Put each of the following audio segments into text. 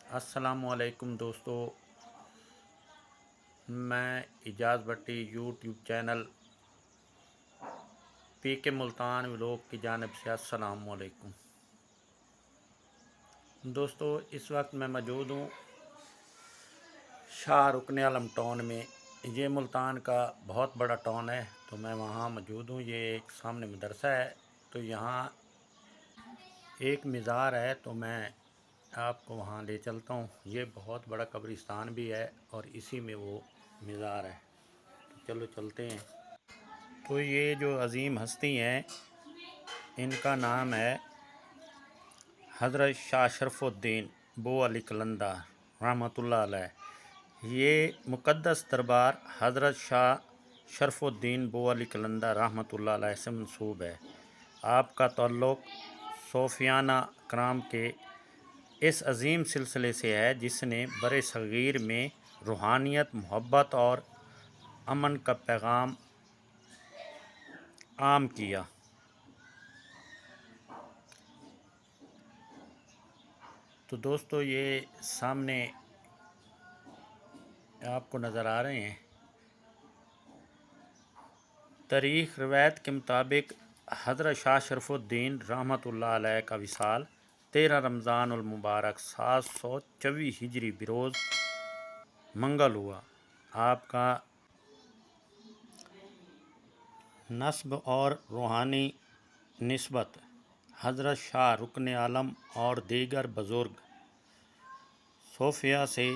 السلام علیکم دوستو، میں اجاز بٹی یوٹیوب چینل پی کے ملتان ولاگ کی جانب سے السلام علیکم دوستو۔ اس وقت میں موجود ہوں شاہ رکن عالم ٹاؤن میں۔ یہ ملتان کا بہت بڑا ٹاؤن ہے، تو میں وہاں موجود ہوں۔ یہ ایک سامنے مدرسہ ہے، تو یہاں ایک مزار ہے، تو میں آپ کو وہاں لے چلتا ہوں۔ یہ بہت بڑا قبرستان بھی ہے اور اسی میں وہ مزار ہے، تو چلو چلتے ہیں۔ تو یہ جو عظیم ہستی ہیں، ان کا نام ہے حضرت شاہ شرف الدین بو علی قلندر رحمۃ اللہ علیہ۔ یہ مقدس دربار حضرت شاہ شرف الدین بو علی قلندر رحمۃ اللہ علیہ سے منسوب ہے۔ آپ کا تعلق صوفیانہ کرام کے اس عظیم سلسلے سے ہے جس نے بر صغیر میں روحانیت، محبت اور امن کا پیغام عام کیا۔ تو دوستو، یہ سامنے آپ کو نظر آ رہے ہیں۔ تاریخ روایت کے مطابق حضرت شاہ شرف الدین رحمۃ اللہ علیہ کا وصال 13 رمضان المبارک 724 ہجری بروز منگل ہوا۔ آپ کا نسب اور روحانی نسبت حضرت شاہ رکن عالم اور دیگر بزرگ صوفیہ سے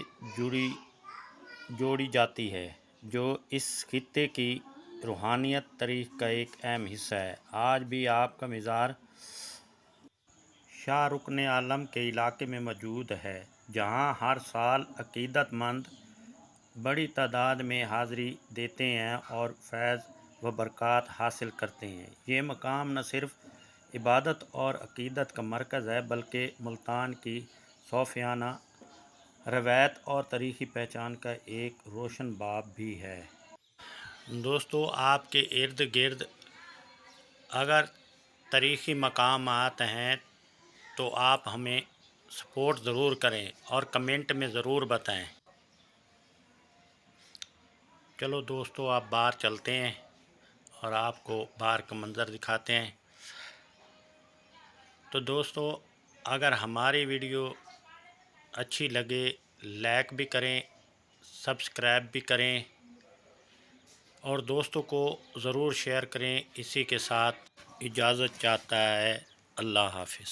جوڑی جاتی ہے، جو اس خطے کی روحانیت تاریخ کا ایک اہم حصہ ہے۔ آج بھی آپ کا مزار شاہ رکن عالم کے علاقے میں موجود ہے، جہاں ہر سال عقیدت مند بڑی تعداد میں حاضری دیتے ہیں اور فیض و برکات حاصل کرتے ہیں۔ یہ مقام نہ صرف عبادت اور عقیدت کا مرکز ہے، بلکہ ملتان کی صوفیانہ روایت اور تاریخی پہچان کا ایک روشن باب بھی ہے۔ دوستو، آپ کے ارد گرد اگر تاریخی مقامات ہیں تو آپ ہمیں سپورٹ ضرور کریں اور کمنٹ میں ضرور بتائیں۔ چلو دوستو، آپ باہر چلتے ہیں اور آپ کو باہر کا منظر دکھاتے ہیں۔ تو دوستو، اگر ہماری ویڈیو اچھی لگے لائک بھی کریں، سبسکرائب بھی کریں اور دوستوں کو ضرور شیئر کریں۔ اسی کے ساتھ اجازت چاہتا ہے۔ اللہ حافظ۔